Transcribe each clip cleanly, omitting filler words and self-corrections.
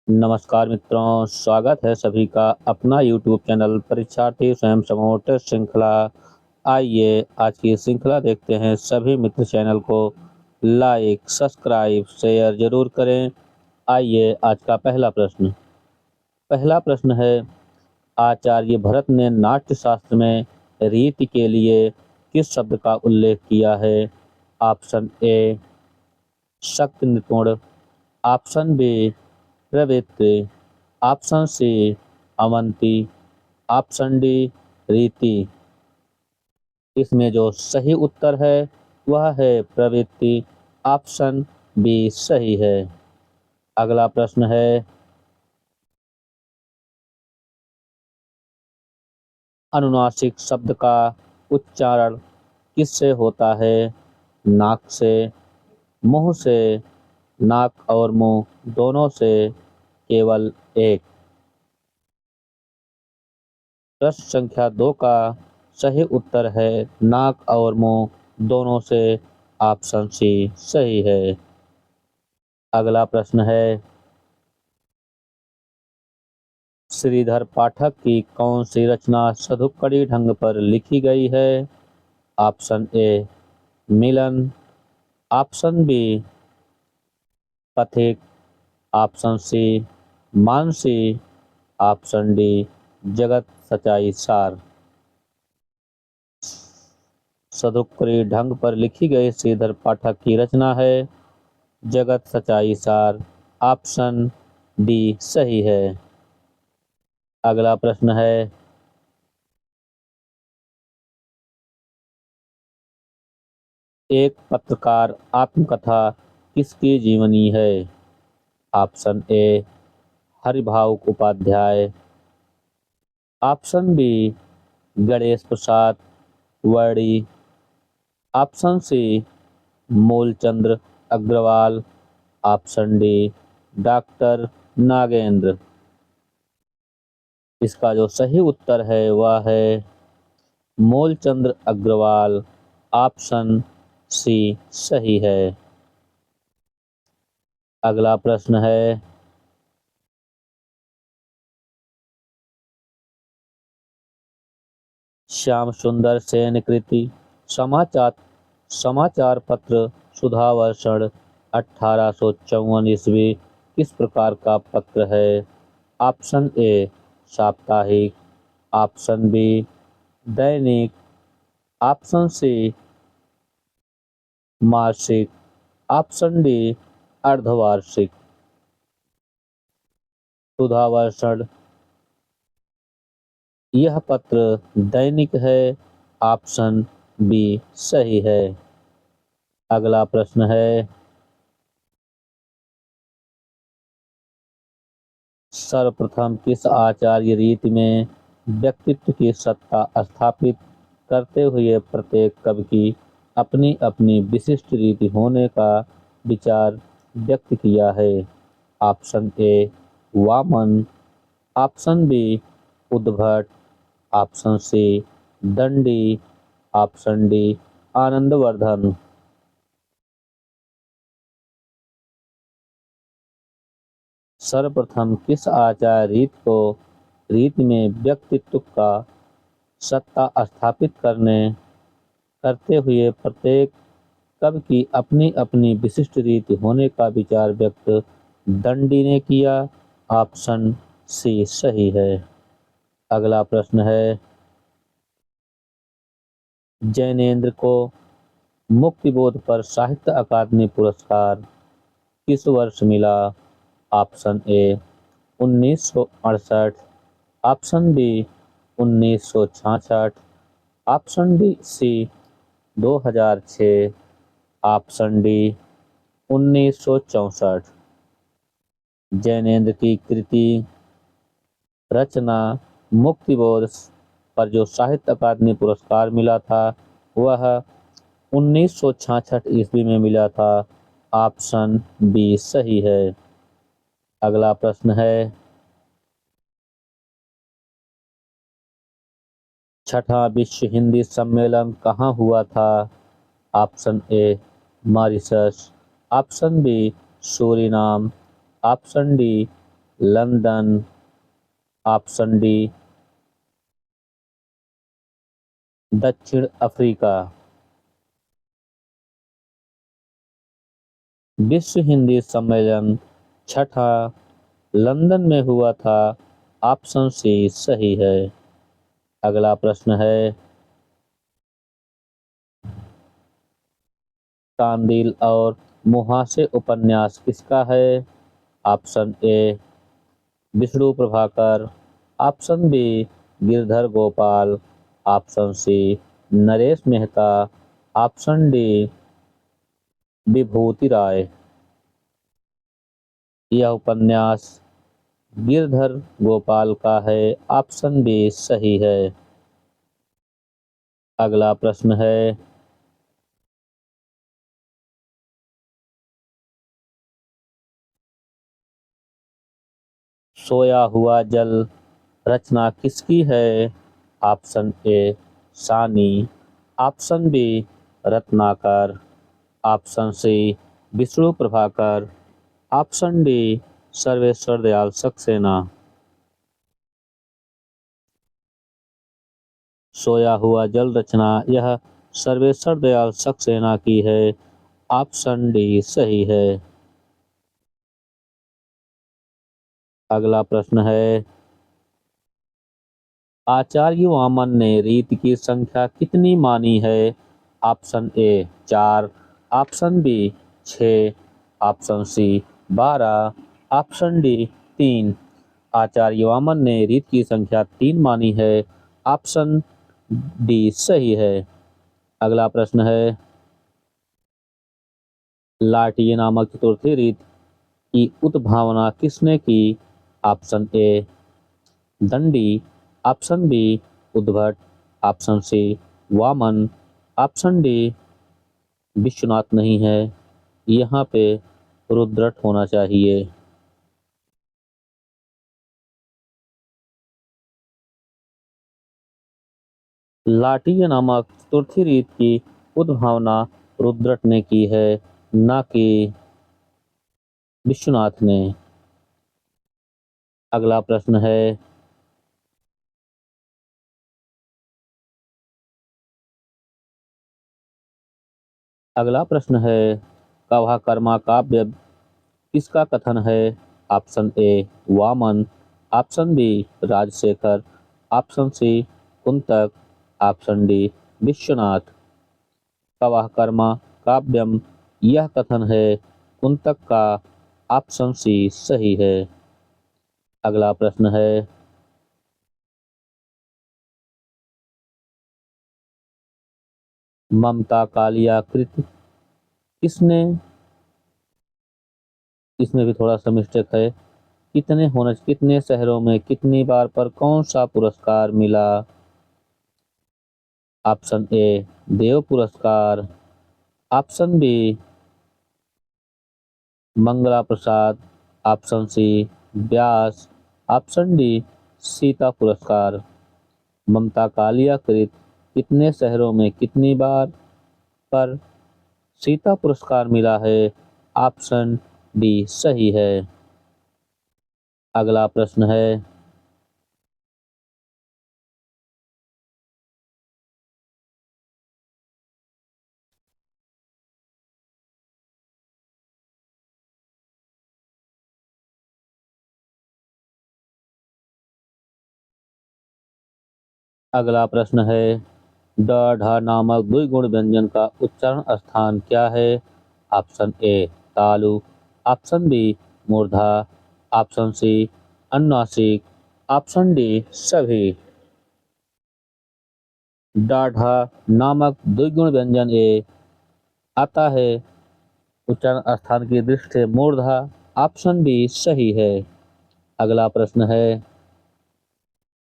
नमस्कार मित्रों, स्वागत है सभी का अपना यूट्यूब चैनल परीक्षार्थी स्वयं समूह टेस्ट श्रृंखला। आइए आज की श्रृंखला देखते हैं। सभी मित्र चैनल को लाइक, सब्सक्राइब, शेयर जरूर करें। आइए आज का पहला प्रश्न है, आचार्य भरत ने नाट्य शास्त्र में रीति के लिए किस शब्द का उल्लेख किया है? ऑप्शन ए शक्ति निपुण, ऑप्शन बी प्रवृत्ति, ऑप्शन सी अवंती, ऑप्शन डी रीति। इसमें जो सही उत्तर है वह है प्रवृत्ति। ऑप्शन बी सही है। अगला प्रश्न है, अनुनासिक शब्द का उच्चारण किससे होता है? नाक से, मुंह से, नाक और मुंह दोनों से, केवल एक। प्रश्न संख्या 2 का सही उत्तर है नाक और मुंह दोनों से। ऑप्शन सी सही है। अगला प्रश्न है, श्रीधर पाठक की कौन सी रचना सधुक्कड़ी ढंग पर लिखी गई है? Option A Milan, option B Pathik, option C Mansi, option D Jagat Sachchai सार। सधुक्कड़ी ढंग पर लिखी गई श्रीधर पाठक की रचना है जगत सच्चाई सार। ऑप्शन डी सही है। अगला प्रश्न है, एक पत्रकार आत्मकथा किसकी जीवनी है? Option A Haribhavuk Upadhyay, option B Ganesh Prasad Varni, option C Moolchandra Agarwal, option D doctor Nagendra. इसका जो सही उत्तर है वह है मूलचंद्र अग्रवाल। ऑप्शन सी सही है। अगला प्रश्न है, श्याम सुंदर सेन कृति समाचार समाचार पत्र सुधावर्षण 1854 ईस्वी किस प्रकार का पत्र है? ऑप्शन ए साप्ताहिक, ऑप्शन बी दैनिक, ऑप्शन सी मासिक, ऑप्शन डी अर्धवार्षिक। सुधावर्षण यह पत्र दैनिक है। ऑप्शन बी सही है। अगला प्रश्न है, सर्वप्रथम किस आचार्य रीति में व्यक्तित्व की सत्ता स्थापित करते हुए प्रत्येक कवि की अपनी अपनी विशिष्ट रीति होने का विचार व्यक्त किया है? Option A Vaman, option B Udbhat, option C Dandi, option D Anandvardhan. सर्वप्रथम किस आचार्य रीति में व्यक्तित्व का सत्ता स्थापित करते हुए प्रत्येक कवि की अपनी अपनी विशिष्ट रीति होने का विचार व्यक्त दंडी ने किया? ऑप्शन सी सही है। अगला प्रश्न है, जैनेन्द्र को मुक्तिबोध पर साहित्य अकादमी पुरस्कार किस वर्ष मिला? Option A 1968, option B 1966, option D C 2006, option D 1964। Jainendra की कृति रचना मुक्तिबोध पर जो साहित्य अकादमी पुरस्कार मिला था वह 1966 ईस्वी में मिला था। ऑप्शन बी सही है। अगला प्रश्न है, छठा विश्व हिंदी सम्मेलन कहाँ हुआ था? Option A Mauritius, option B Suriname, option D London, option D दक्षिण अफ्रीका। विश्व हिंदी सम्मेलन छठा लंदन में हुआ था, ऑप्शन सी सही है। अगला प्रश्न है, कांदिल और मुहासे उपन्यास किसका है? Option A Vishnu Prabhakar, option B Girdhar Gopal, option C Naresh Mehta, option D Vibhuti Rai. यह उपन्यास गिरधर गोपाल का है, ऑप्शन बी सही है। अगला प्रश्न है, सोया हुआ जल रचना किसकी है? Option A Sani, option B Ratnakar, option C Vishnu Prabhakar, option D Sarveshwar Dayal Saxena. Soya Hua Jal रचना यह सर्वेश्वर दयाल सक्सेना की है, ऑप्शन डी सही है। अगला प्रश्न है, आचार्य वामन ने रीत की संख्या कितनी मानी है? Option A 4, option B 6, option C 12, option D 3। Acharya Vaman ने रीत की संख्या 3 मानी है, ऑप्शन डी सही है। अगला प्रश्न है, लाटीय नामक चतुर्थी रीत की उद्भावना किसने की? Option A Dandi, option B Udbhat, option C Vaman, option D Vishwanath नहीं है, यहाँ पे रुद्रट होना चाहिए। लाटीय नामक चतुर्थी रीत की उद्भावना रुद्रट ने की है, न कि विश्वनाथ ने। अगला प्रश्न है, कवहा कर्मा काव्य किसका कथन है? Option A Vaman, option B Rajshekhar, option C Kuntak, option D Vishwanath. कवहा कर्मा काव्यम यह कथन है कुंतक का, ऑप्शन सी सही है। अगला प्रश्न है, ममता कालिया कृत किसने, इसमें भी थोड़ा सा मिस्टेक है, कितने शहरों में कितनी बार पर कौन सा पुरस्कार मिला? ऑप्शन ए देव पुरस्कार, ऑप्शन बी मंगला प्रसाद, ऑप्शन सी व्यास, ऑप्शन डी सीता पुरस्कार। ममता कालिया कृत कितने शहरों में कितनी बार पर सीता पुरस्कार मिला है? ऑप्शन डी सही है। अगला प्रश्न है, ड ढ नामक द्विगुण व्यंजन का उच्चारण स्थान क्या है? ऑप्शन ए तालु, ऑप्शन बी मूर्धा, ऑप्शन सी अनुनासिक, ऑप्शन डी सभी। ड ढ नामक द्विगुण व्यंजन ए आता है उच्चारण स्थान की दृष्टि से मूर्धा, ऑप्शन बी सही है। अगला प्रश्न है,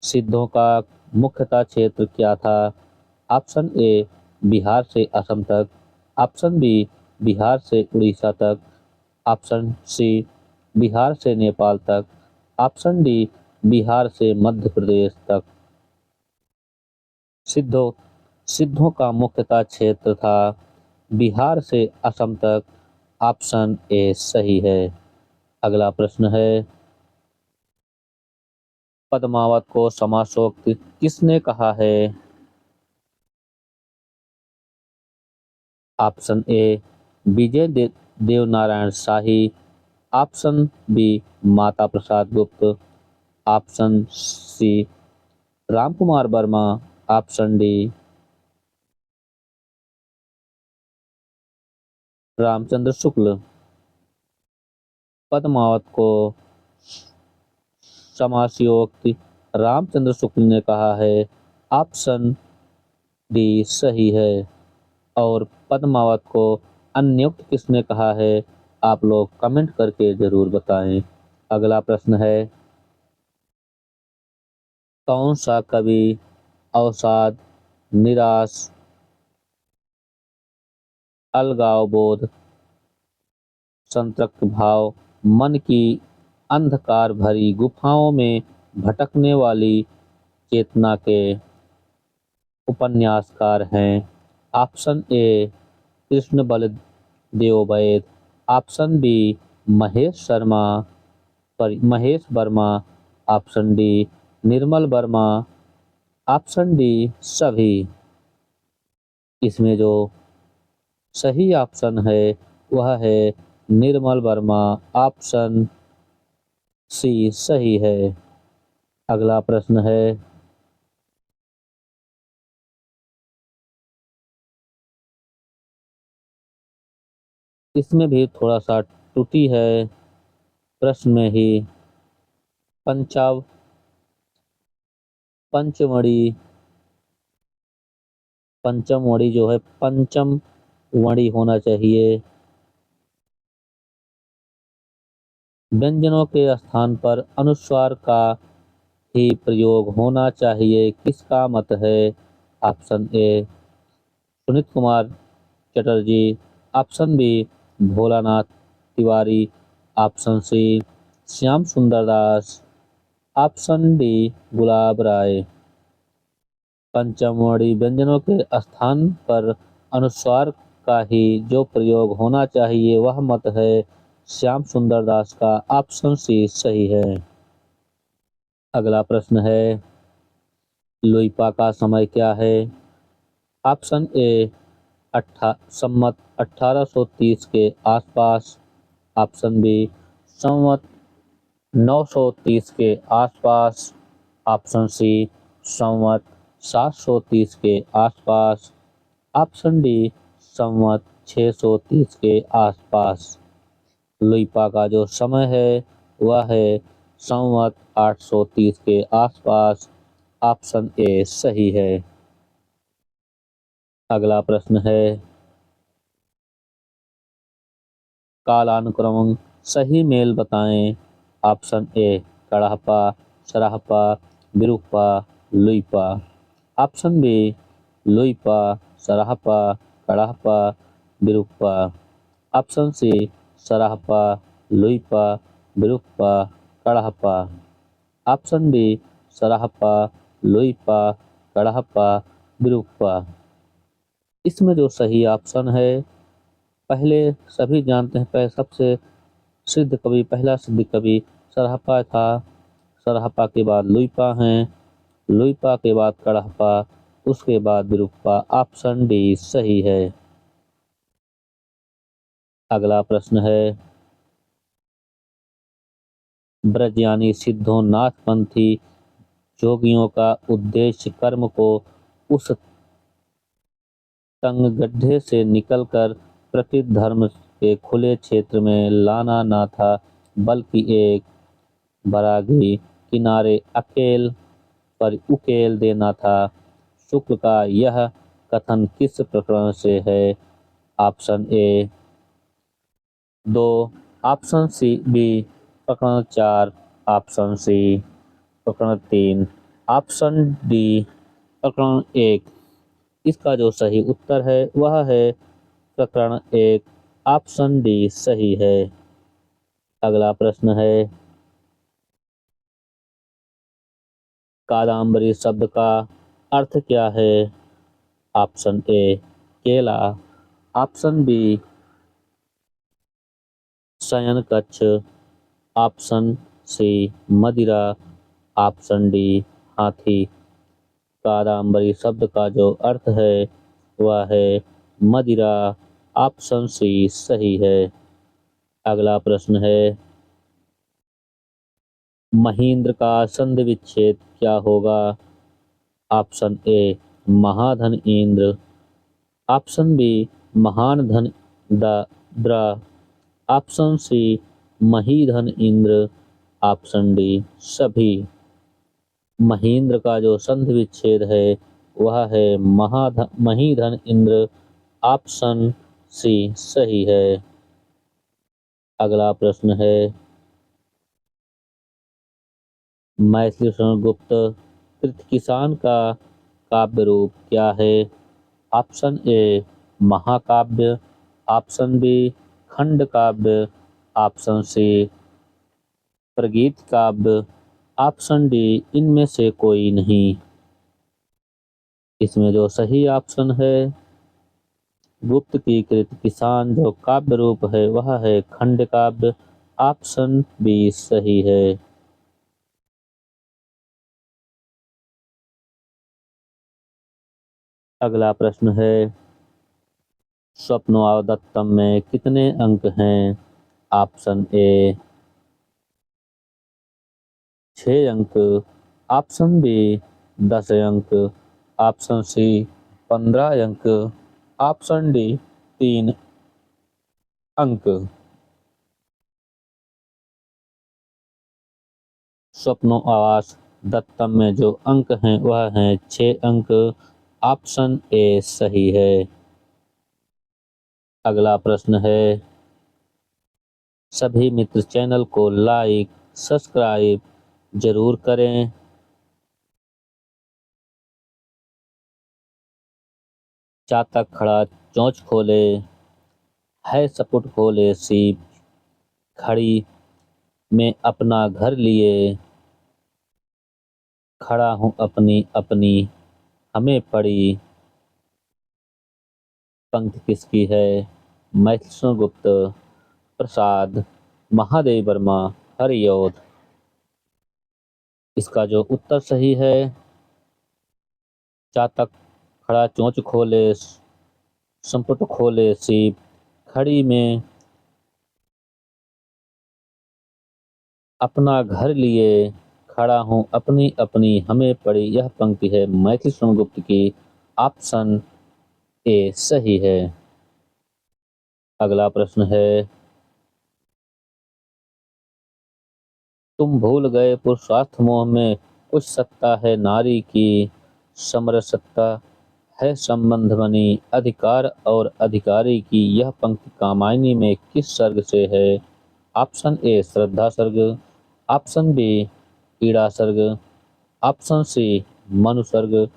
सिद्धों का मुख्यतः क्षेत्र क्या था? ऑप्शन ए बिहार से असम तक, ऑप्शन बी बिहार से उड़ीसा तक, ऑप्शन सी बिहार से नेपाल तक, ऑप्शन डी बिहार से मध्य प्रदेश तक। सिद्धों का मुख्यतः क्षेत्र था बिहार से असम तक, ऑप्शन ए सही है। अगला प्रश्न है, पद्मावत को समासोक्त किसने कहा है? Option A Devnarayan Shahi, option B Mata Prasad Gupt, option C Ramkumar Verma, option D Ramchandra Shukla. Padmavat को समासयोक्त रामचंद्र शुक्ल ने कहा है। ऑप्शन डी सही है। और पद्मावत को अन्योक्त किसने कहा है? आप लोग कमेंट करके जरूर बताएं। अगला प्रश्न है, कौन सा कवि अवसाद, निराश, अलगाव बोध, संतृप्त भाव, मन की अंधकार भरी गुफाओं में भटकने वाली चेतना के उपन्यासकार हैं? Option A Krishna Baldev Vaid, option B Mahesh Verma, option D Nirmal Verma, option D सभी। इसमें जो सही ऑप्शन है वह है निर्मल वर्मा, ऑप्शन सी सही है। अगला प्रश्न है, इसमें भी थोड़ा सा त्रुटि है प्रश्न में ही। पंचमढ़ी पंचमढ़ी जो है पंचम वणी होना चाहिए। व्यंजनों के स्थान पर अनुस्वार का ही प्रयोग होना चाहिए, किसका मत है? Option A Sunit Kumar Chatterji, option B Bholanath Tiwari, option C Shyam Sundar Das, option D Gulab Rai. पंचमढ़ी व्यंजनों के स्थान पर अनुस्वार का ही जो प्रयोग होना चाहिए वह मत है श्याम सुंदर दास का, ऑप्शन सी सही है। अगला प्रश्न है, लुइपा का समय क्या है? ऑप्शन ए संमत 1830 के आसपास, ऑप्शन बी संवत 930 के आसपास, ऑप्शन सी संवत 730 के आसपास, ऑप्शन डी संवत 630 के आसपास। लुइपा का जो समय है वह है संवत 830 के आसपास, ऑप्शन ए सही है। अगला प्रश्न है, कालानुक्रम सही मेल बताएं। Option A Karhapa, Sarahapa, Virupa, Luipa, option B Luipa, Sarahapa, Karhapa, Virupa, option C Sarahapa, Luipa, Virupa, Karhapa, option D Sarahapa, Luipa, Karhapa, Virupa. इसमें जो सही ऑप्शन है, पहले सभी जानते हैं, पहले सबसे पहला सिद्ध कवि सराहपा था, सराहपा के बाद लुइपा हैं, लुइपा के बाद कड़हपा, उसके बाद विरूपा, ऑप्शन डी सही है। अगला प्रश्न है, ब्रजयानी सिद्धों नाथ पंथी जोगियों का उद्देश्य कर्म को उस तंग गड्ढे से निकलकर प्रकृति धर्म के खुले क्षेत्र में लाना न था, बल्कि एक बरागी किनारे अकेल पर उकेल देना था। शुक्ल का यह कथन किस प्रकरण से है? Option A 2, option C B प्रकरण 4, ऑप्शन सी प्रकरण 3, ऑप्शन डी प्रकरण 1। इसका जो सही उत्तर है वह है प्रकरण 1, ऑप्शन डी सही है। अगला प्रश्न है, कादम्बरी शब्द का अर्थ क्या है? ऑप्शन ए केला, ऑप्शन बी शयन कक्ष, ऑप्शन सी मदिरा, ऑप्शन डी हाथी। कादम्बरी शब्द का जो अर्थ है वह है मदिरा। ऑप्शन सी सही है। अगला प्रश्न है, महेंद्र का संधि विच्छेद क्या होगा? ऑप्शन ए महाधन इंद्र। ऑप्शन बी महान धन द्रा। ऑप्शन सी महीधन इंद्र। ऑप्शन डी सभी। महेंद्र का जो संधि विच्छेद है वह है महीधन इंद्र। ऑप्शन सी सही है। अगला प्रश्न है, मैथिली गुप्त कृत किसान का काव्य रूप क्या है? ऑप्शन ए महाकाव्य। ऑप्शन बी खंड काव्य। ऑप्शन सी प्रगीत काव्य। ऑप्शन डी इनमें से कोई नहीं। इसमें जो सही ऑप्शन है, गुप्त की कृत किसान जो काव्य रूप है वह है खंड काव्य। ऑप्शन बी सही है। अगला प्रश्न है, स्वप्नवादत्तम में कितने अंक हैं? ऑप्शन ए 6 अंक। ऑप्शन बी 10 अंक। ऑप्शन सी 15 अंक। ऑप्शन डी 3 अंक। स्वप्नो आवास दत्तम में जो अंक हैं वह हैं 6 अंक। ऑप्शन ए सही है। अगला प्रश्न है, सभी मित्र चैनल को लाइक सब्सक्राइब जरूर करें। चातक खड़ा चोंच खोले, है सपुट खोले सीप, खड़ी में अपना घर लिए, खड़ा हूँ अपनी अपनी हमें पड़ी। पंक्ति किसकी है? मैथिली गुप्त, प्रसाद, महादेव वर्मा, हरियोध। इसका जो उत्तर सही है, चातक खड़ा चोंच खोले, संपुट खोले सीप, खड़ी में अपना घर लिए, खड़ा हूँ अपनी अपनी हमें पड़ी। यह पंक्ति है मैथिली गुप्त की। ऑप्शन ए सही है। अगला प्रश्न है, तुम भूल गए पुरुषार्थ मोह में कुछ सत्ता है नारी की, समरसत्ता है संबंध बनी अधिकार और अधिकारी की। यह पंक्ति कामायनी में किस सर्ग से है? ऑप्शन ए श्रद्धा सर्ग। ऑप्शन बी पीड़ा सर्ग। ऑप्शन सी मनु सर्ग।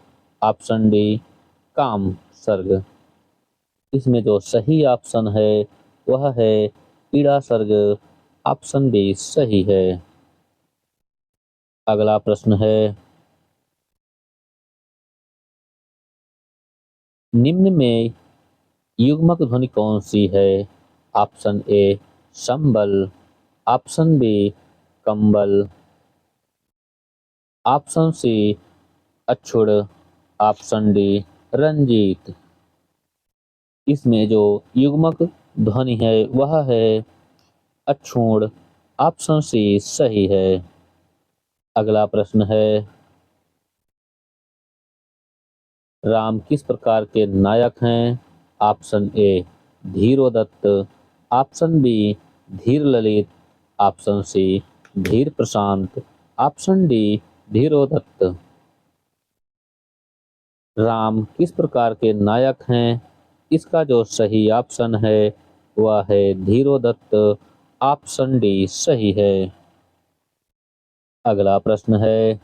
ऑप्शन डी काम सर्ग। इसमें जो सही ऑप्शन है वह है पीड़ा सर्ग। ऑप्शन बी सही है। अगला प्रश्न है, निम्न में युग्मक ध्वनि कौन सी है? ऑप्शन ए संबल। ऑप्शन बी कंबल। ऑप्शन सी अक्षुड़। ऑप्शन डी रंजीत। इसमें जो युग्मक ध्वनि है वह है अक्षुण। ऑप्शन सी सही है। अगला प्रश्न है, राम किस प्रकार के नायक हैं? ऑप्शन ए धीरोदत्त। ऑप्शन बी धीर ललित। ऑप्शन सी धीर प्रशांत। ऑप्शन डी धीरोदत्त। राम किस प्रकार के नायक हैं? इसका जो सही ऑप्शन है वह है धीरोदत्त। ऑप्शन डी सही है। अगला प्रश्न है,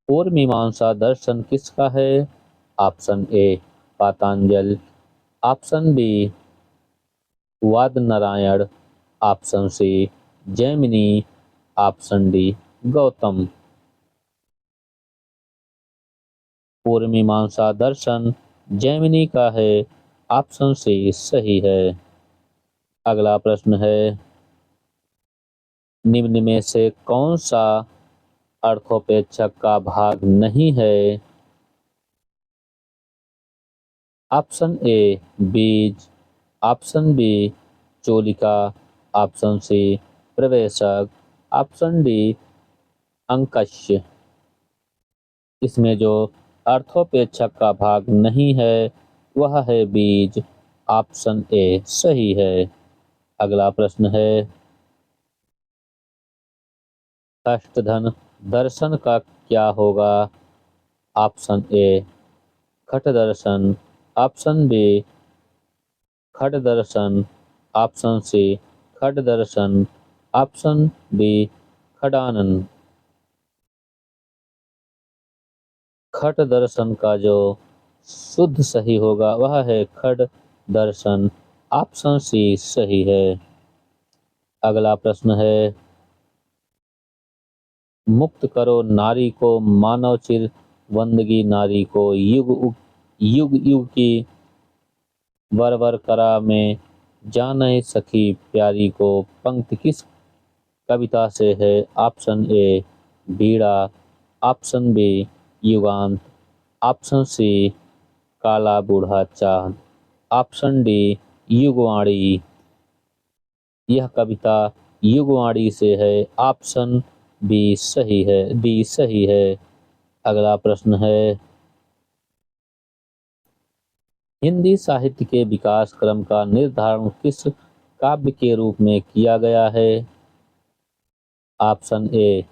पूर्व मीमांसा दर्शन किसका है? Option A Patanjal. Option B Vad Narayan. Option C Jaimini. Option D Gautam. पूर्व मीमांसा दर्शन जैमिनी का है। ऑप्शन सी सही है। अगला प्रश्न है, निम्न में से कौन सा अर्थोपेक्षक का भाग नहीं है? ऑप्शन ए बीज, ऑप्शन बी चोलिका, ऑप्शन सी प्रवेशक, ऑप्शन डी अंकस्य। इसमें जो अर्थोपेक्षक का भाग नहीं है वह है बीज। ऑप्शन ए सही है। अगला प्रश्न है, अष्टधन दर्शन का क्या होगा? ऑप्शन ए खट दर्शन, ऑप्शन बी खट दर्शन, ऑप्शन सी खट दर्शन, ऑप्शन डी खडानन। खट दर्शन का जो शुद्ध सही होगा वह है खट दर्शन। ऑप्शन सी सही है। अगला प्रश्न है, मुक्त करो नारी को मानव चिर वंदगी नारी को युग युग युग की वर वर करा में जाने सखी प्यारी को पंक्ति किस कविता से है? ऑप्शन ए बीड़ा, ऑप्शन बी युगांत, ऑप्शन सी काला बूढ़ा चांद, ऑप्शन डी युगवाणी। यह कविता युगवाणी से है। ऑप्शन बी सही है, डी सही है। अगला प्रश्न है, हिंदी साहित्य के विकास क्रम का निर्धारण किस काव्य के रूप में किया गया है? ऑप्शन ए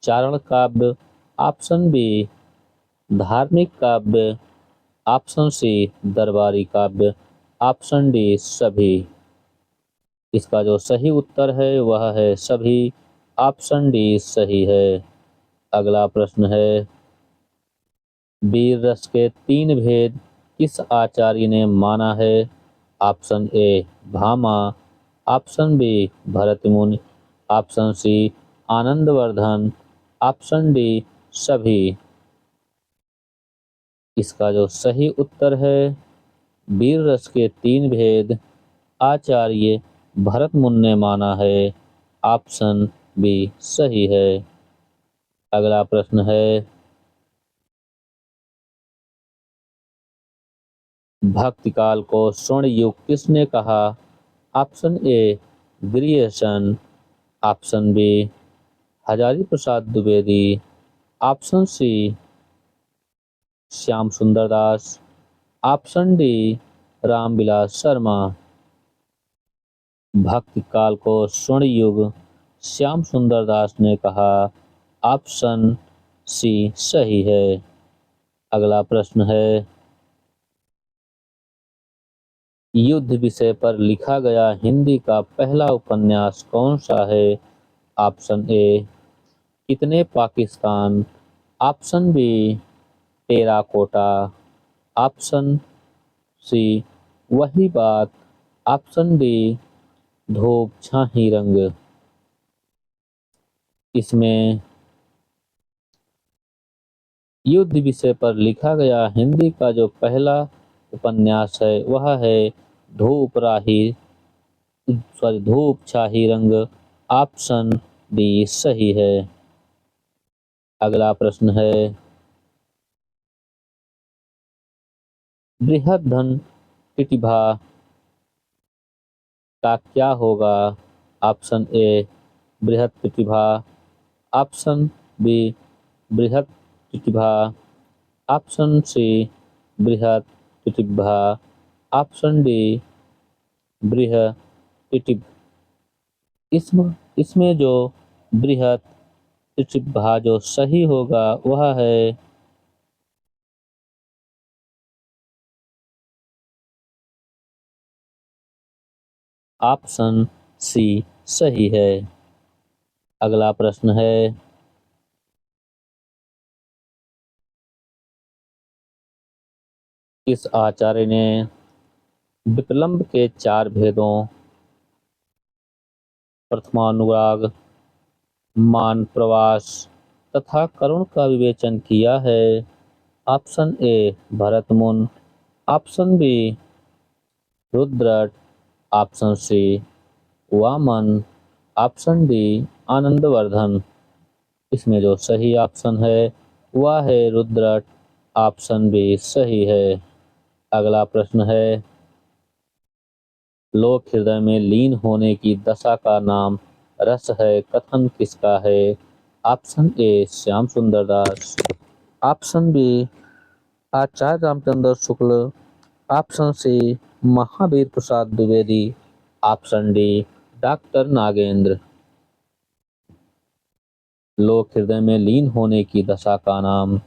चारण काव्य, ऑप्शन बी धार्मिक काव्य, ऑप्शन सी दरबारी काव्य, ऑप्शन डी सभी। इसका जो सही उत्तर है वह है सभी। ऑप्शन डी सही है। अगला प्रश्न है, वीर रस के तीन भेद किस आचार्य ने माना है? Option A Bhamah, option B Bharatmuni, option C Anandvardhan, option D सभी। इसका जो सही उत्तर है, वीर रस के तीन भेद आचार्य भरतमुनि ने माना है। ऑप्शन बी सही है। अगला प्रश्न है, भक्ति काल को स्वर्ण युग किसने कहा? Option A Grierson, option B Hazari Prasad Dwivedi, option C Shyam Sundar Das, option D Ramvilas Sharma. भक्ति काल को स्वर्ण युग श्याम सुंदर दास ने कहा। ऑप्शन सी सही है। अगला प्रश्न है, युद्ध विषय पर लिखा गया हिंदी का पहला उपन्यास कौन सा है? ऑप्शन ए कितने Pakistan, option B terracotta, option C वही बात, ऑप्शन डी धूप छाही रंग। इसमें युद्ध विषय पर लिखा गया हिंदी का जो पहला उपन्यास है वह है धूप छाही रंग। ऑप्शन डी सही है। अगला प्रश्न है, बृहद्धन टिटिभा का क्या होगा? ऑप्शन ए बृहत टिटिभा, ऑप्शन बी बृहत टिटिभा, ऑप्शन सी बृहत टिटिभा, ऑप्शन डी बृहत टिटिभ। इसमें जो बृहत टिटिभा जो सही होगा वह है ऑप्शन सी सही है। अगला प्रश्न है, इस आचार्य ने विप्लंब के चार भेदों प्रथमानुराग, मान प्रवास तथा करुण का विवेचन किया है? Option A Bharatmuni, option B Rudrat, option C Vaman, option D Anandvardhan. इसमें जो सही ऑप्शन है वह है रुद्र। ऑप्शन बी सही है। अगला प्रश्न है, लोक हृदय में लीन होने की दशा का नाम रस है, कथन किसका है? Option A Shyam Sundar Das, option B Acharya Ramchandra Shukla, option C Mahavir Prasad Dwivedi, option D doctor Nagendra. लोक हृदय में लीन होने की दशा का नाम,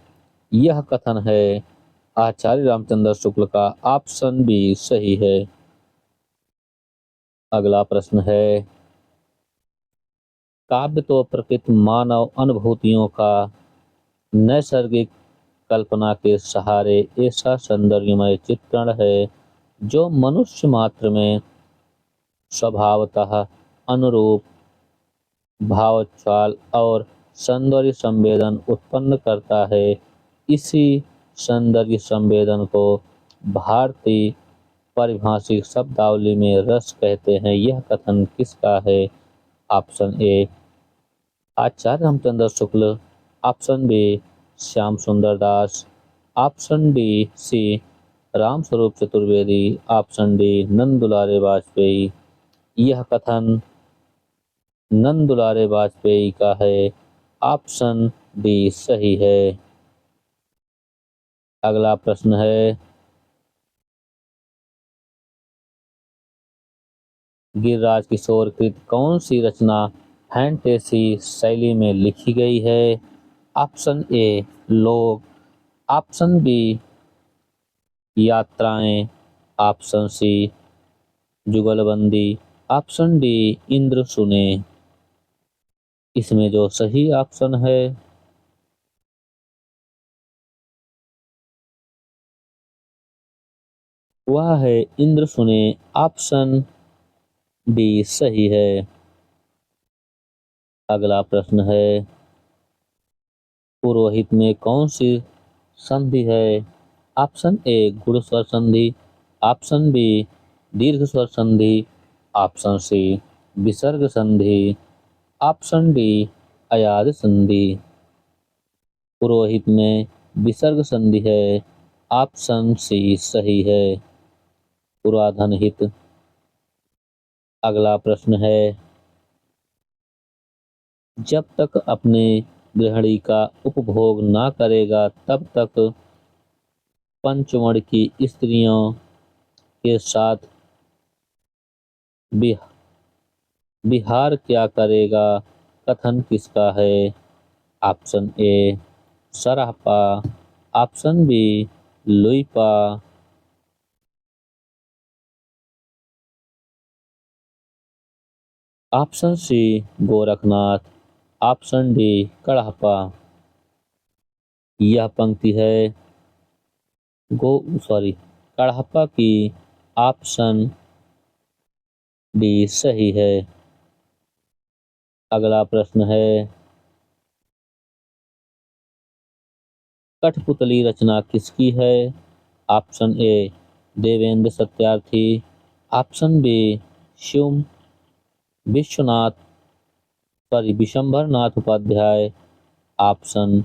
यह कथन है आचार्य रामचंद्र शुक्ल का। ऑप्शन बी सही है। अगला प्रश्न है, काव्य तो प्रकृति मानव अनुभूतियों का नैसर्गिक कल्पना के सहारे ऐसा सौंदर्यमय चित्रण है जो मनुष्य मात्र में स्वभावतः अनुरूप भावचाल और सौंदर्य संवेदन उत्पन्न करता है। इसी सौंदर्य संवेदन को भारतीय पारिभाषिक शब्दावली में रस कहते हैं। यह कथन किसका है? Option A Acharya Ramchandra Shukla, option B Shyam Sundar Das, option D C Ramswaroop Chaturvedi, option D Nand Dulare Vajpeyi. यह कथन नंद दुलारे वाजपेयी का है। ऑप्शन डी सही है। अगला प्रश्न है, गिरिराज किशोर कृत कौन सी रचना फैंटेसी शैली में लिखी गई है? ऑप्शन ए लोक, ऑप्शन बी यात्राएं, ऑप्शन सी जुगलबंदी, ऑप्शन डी इंद्र सुने। इसमें जो सही ऑप्शन है वह है इंद्र सुने। ऑप्शन डी सही है। अगला प्रश्न है, पुरोहित में कौन सी संधि है? ऑप्शन ए गुण स्वर संधि, ऑप्शन बी दीर्घ स्वर संधि, ऑप्शन सी विसर्ग संधि, ऑप्शन डी अयाद संधि। पुरोहित में विसर्ग संधि है। ऑप्शन सी सही है। पुराधन हित। अगला प्रश्न है, जब तक अपने गृहिणी का उपभोग ना करेगा तब तक पंचवर्ण की स्त्रियों के साथ विहार क्या करेगा? कथन किसका है? Option A Sarapa, option B Luipa, option C Gorakhnath, option D Karhapa. यह पंक्ति है कड़हपा की। ऑप्शन डी सही है। अगला प्रश्न है, कठपुतली रचना किसकी है? Option A Devendra Satyarthi, option B Shiv Vishambhar Nath Upadhyay, option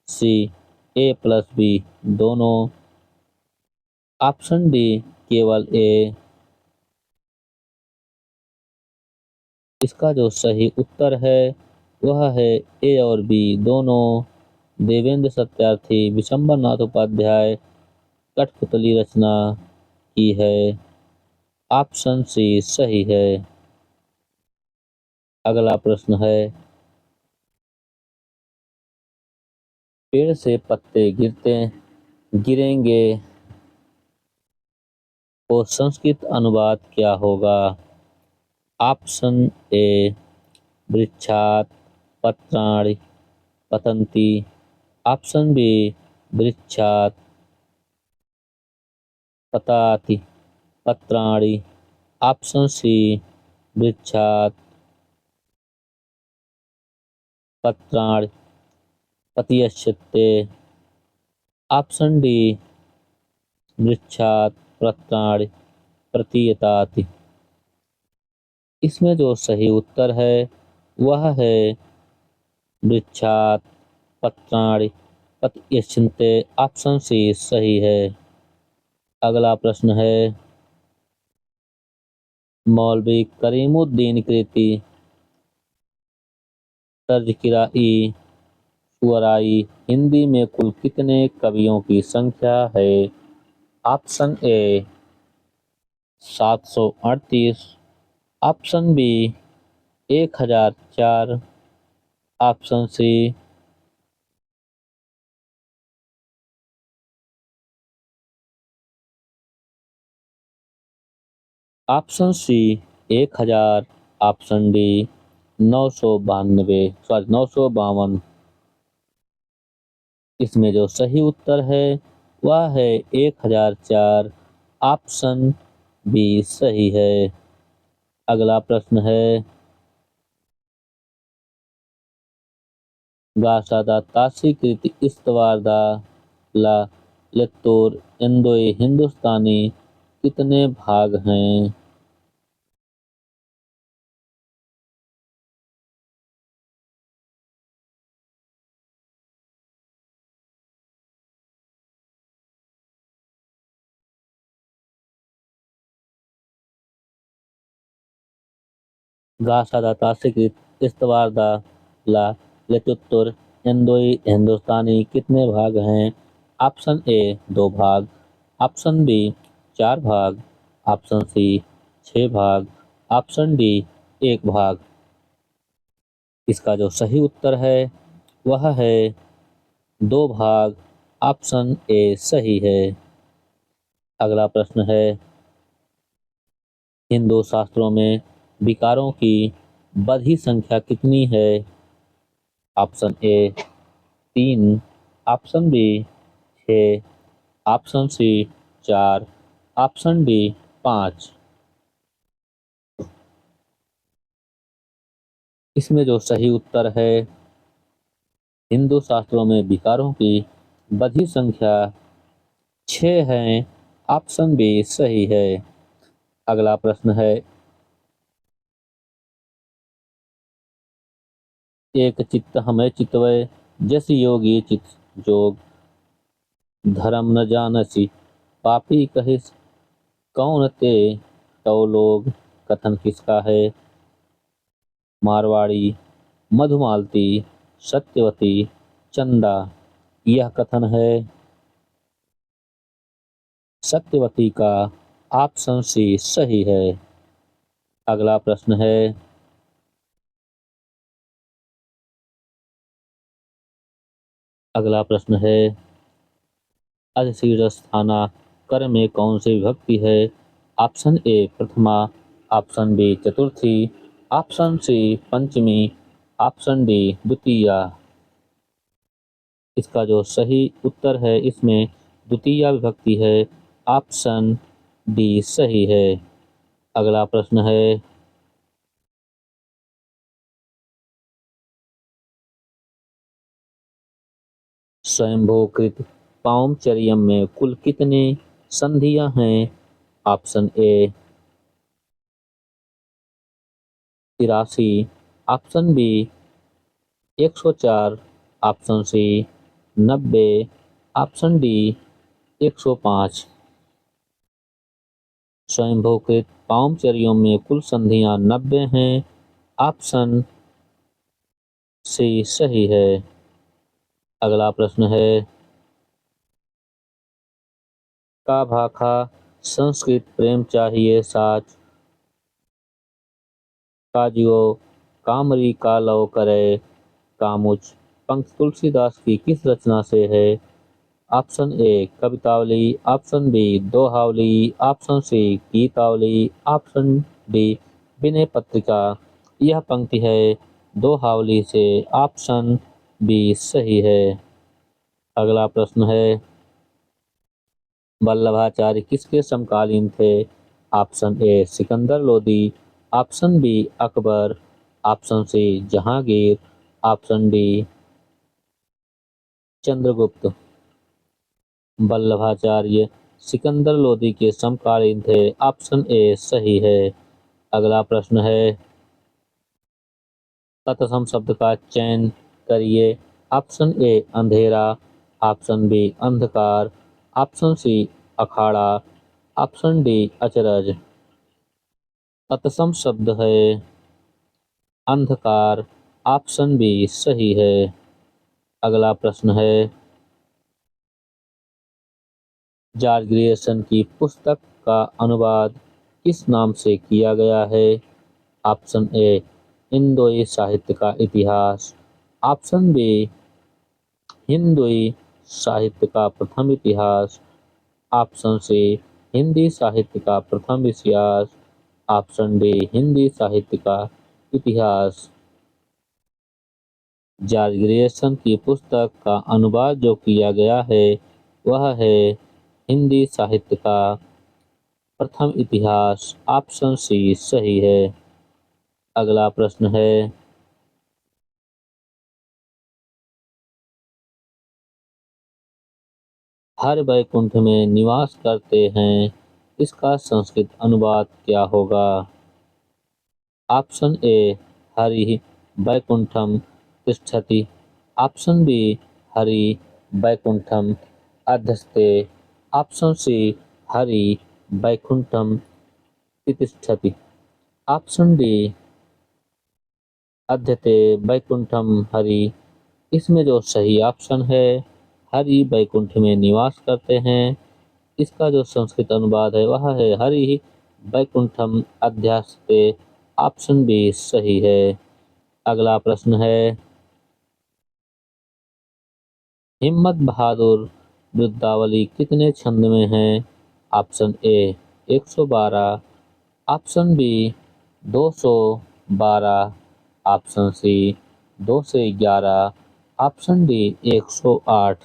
C A plus B दोनों, ऑप्शन डी केवल ए। इसका जो सही उत्तर है वह है ए और बी दोनों। देवेंद्र सत्यार्थी विशंभर नाथ उपाध्याय कठपुतली रचना की है। ऑप्शन सी सही है। अगला प्रश्न है, पेड़ से पत्ते गिरेंगे को संस्कृत अनुवाद क्या होगा? ऑप्शन ए वृक्षात पत्राणि पतन्ति, ऑप्शन बी वृक्षात पताति पत्राणि, ऑप्शन सी वृक्षात पत्राणि पतियश्यते, ऑप्शन डी वृक्षात पत्राणि प्रतीयताति। इसमें जो सही उत्तर है वह है वृक्षात् पत्राणि पतयन्ते। ऑप्शन सी सही है। अगला प्रश्न है, मौलवी करीमुद्दीन कृति तज़किरा-ई शुअराई हिंदी में कुल कितने कवियों की संख्या है? Option A 738, option B 1004, option C 1000, option D 952। इसमें जो सही उत्तर है वह है 1004, ऑप्शन बी सही है। अगला प्रश्न है, गासादा तासी कृति इस्तवारदा ला लेत्तोर इंदोए हिंदुस्तानी कितने भाग हैं? गासादा तासी कृति इस्तवारदा ला लेत्तोर इंदोए हिंदुस्तानी कितने भाग हैं? ऑप्शन ए 2 भाग, ऑप्शन बी 4 भाग, ऑप्शन सी 6 भाग, ऑप्शन डी 1 भाग। इसका जो सही उत्तर है वह है 2 भाग, ऑप्शन ए सही है। अगला प्रश्न है, हिंदू शास्त्रों में विकारों की बधी संख्या कितनी है? Option A 3, option B 6, option C 4, option D 5। इसमें जो सही उत्तर है, हिंदू शास्त्रों में विकारों की बधी संख्या 6 है, ऑप्शन बी सही है। अगला प्रश्न है, एक चित्त हमें चितवय जस योगी चित जोग धर्म न जानसी पापी कहिस कौन ते तो लोग। कथन किसका है? मारवाड़ी, मधुमालती, सत्यवती, चंदा। यह कथन है सत्यवती का, ऑप्शन सी सही है। अगला प्रश्न है, अधिशीर्षस्थाना कर में कौन सी विभक्ति है? ऑप्शन ए प्रथमा, ऑप्शन बी चतुर्थी, ऑप्शन सी पंचमी, ऑप्शन डी द्वितीया। इसका जो सही उत्तर है इसमें द्वितीया विभक्ति है, ऑप्शन डी सही है। अगला प्रश्न है, स्वयंभूकृत पाउमचर्यम में कुल कितनी संधियां हैं? Option A 83, option B 104, option C 90, option D 105। स्वयंभूकृत पाउमचर्यों में कुल संधियां 90 हैं, ऑप्शन सी सही है। अगला प्रश्न है, का भाखा संस्कृत प्रेम चाहिए साच काजियो कामरी का लव करे कामुच पंक्ति तुलसीदास की किस रचना से है? Option A Kavitavali, option B Dohavali, option C Gitavali, option D Vinay Patrika. यह पंक्ति है दोहावली से, ऑप्शन बी सही है। अगला प्रश्न है, वल्लभाचार्य किसके समकालीन थे? Option A Sikandar Lodi, option B Akbar, option C Jahangir, option D Chandragupta. Vallabhacharya Sikandar Lodi के समकालीन थे, ऑप्शन ए सही है। अगला प्रश्न है, तत्सम शब्द का चयन करिए। ऑप्शन ए अंधेरा, ऑप्शन बी अंधकार, ऑप्शन सी अखाड़ा, ऑप्शन डी अचरज। तत्सम शब्द है अंधकार, ऑप्शन बी सही है। अगला प्रश्न है, जॉर्ज ग्रियर्सन की पुस्तक का अनुवाद किस नाम से किया गया है? ऑप्शन ए हिंदुई साहित्य का इतिहास, ऑप्शन बी हिंदुई साहित्य का प्रथम इतिहास, ऑप्शन सी हिंदी साहित्य का प्रथम इतिहास, ऑप्शन डी हिंदी साहित्य का इतिहास। जॉर्ज ग्रियर्सन की पुस्तक का अनुवाद जो किया गया है वह है हिंदी साहित्य का प्रथम इतिहास, ऑप्शन सी सही है। अगला प्रश्न है, हर वैकुंठ में निवास करते हैं, इसका संस्कृत अनुवाद क्या होगा? ऑप्शन ए हरि वैकुंठम तिष्ठति, ऑप्शन बी हरि वैकुंठम अध्यस्ते, ऑप्शन सी हरि वैकुंठम तिष्ठति, ऑप्शन डी अध्यते वैकुंठम हरि। इसमें जो सही ऑप्शन है हरि वैकुंठ में निवास करते हैं, इसका जो संस्कृत अनुवाद है वह है हरि वैकुंठम अध्यास्ते, ऑप्शन बी सही है। अगला प्रश्न है, हिम्मत बहादुर वृद्धावली कितने छंद में है? Option A 112, option B 212, option C 211, option D 108।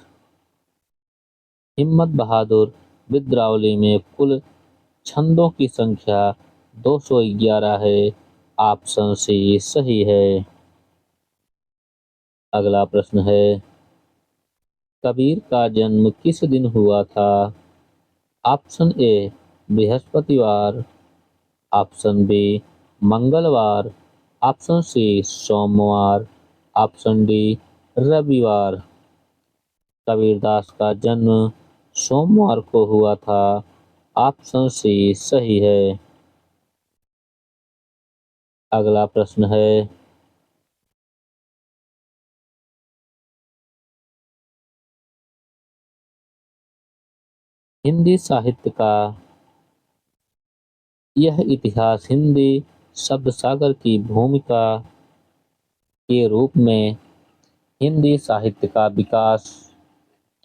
Himmat बहादुर वृद्धावली में कुल छंदों की संख्या 211 है, ऑप्शन सी सही है। अगला प्रश्न है, कबीर का जन्म किस दिन हुआ था? ऑप्शन ए बृहस्पतिवार, ऑप्शन बी मंगलवार, ऑप्शन सी सोमवार, ऑप्शन डी रविवार। कबीरदास का जन्म सोमवार को हुआ था, ऑप्शन सी सही है। अगला प्रश्न है, हिंदी साहित्य का यह इतिहास हिंदी शब्द सागर की भूमिका के रूप में हिंदी साहित्य का विकास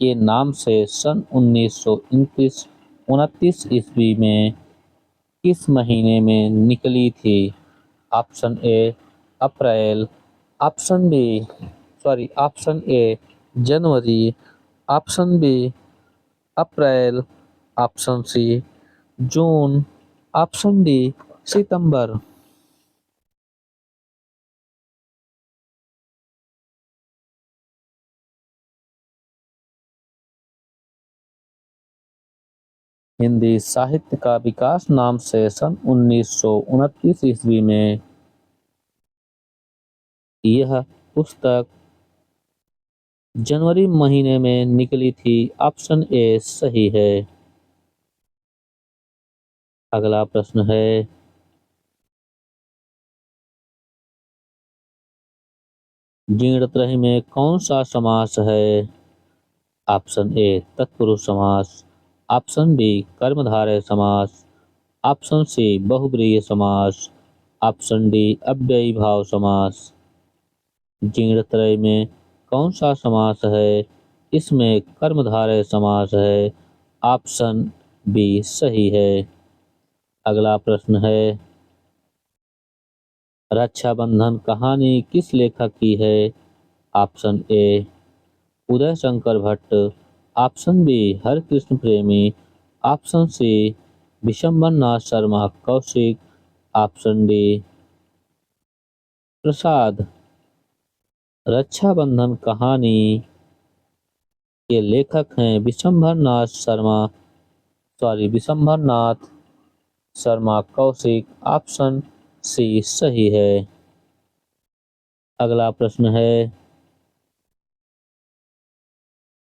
के नाम से सन 1929 ईस्वी में किस महीने में निकली थी? ऑप्शन ए अप्रैल, ऑप्शन ए जनवरी, ऑप्शन बी अप्रैल, ऑप्शन सी जून, ऑप्शन डी सितंबर। हिंदी साहित्य का विकास नाम से सन 1929 ईस्वी में यह पुस्तक जनवरी महीने में निकली थी, ऑप्शन ए सही है। अगला प्रश्न है, जीर्णत्रयी में कौन सा समास है? ऑप्शन ए तत्पुरुष समास, ऑप्शन बी कर्मधारय समास, ऑप्शन सी बहुब्रीहि समास, ऑप्शन डी अव्ययी भाव समास। जीर्णत्रयी में कौन सा समास है? इसमें कर्मधारय समास है, ऑप्शन बी सही है। अगला प्रश्न है, रक्षाबंधन कहानी किस लेखक की है? Option A Uday Shankar Bhatt, option B Harikrishna Premi, option C Vishambhar Nath Sharma Kaushik, option D Prasad. Rakshabandhan कहानी के लेखक हैं विशंबर नाथ शर्मा कौशिक, ऑप्शन सी सही है। अगला प्रश्न है,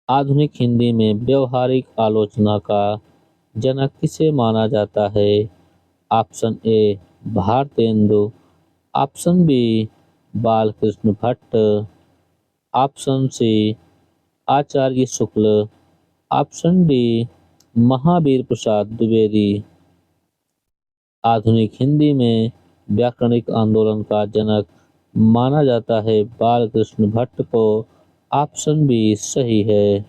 आधुनिक हिंदी में व्यवहारिक आलोचना का जनक किसे माना जाता है? Option A Bharatendu, option B Balkrishna Bhatt, option C Acharya Shukla, option D Mahavir Prasad Dwivedi. आधुनिक हिंदी में व्याकरणिक आंदोलन का जनक माना जाता है बालकृष्ण भट्ट को। ऑप्शन बी सही है।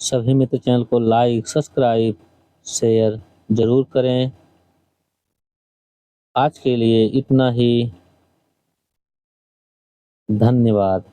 सभी मित्र चैनल को लाइक, सब्सक्राइब, शेयर जरूर करें। आज के लिए इतना ही। धन्यवाद।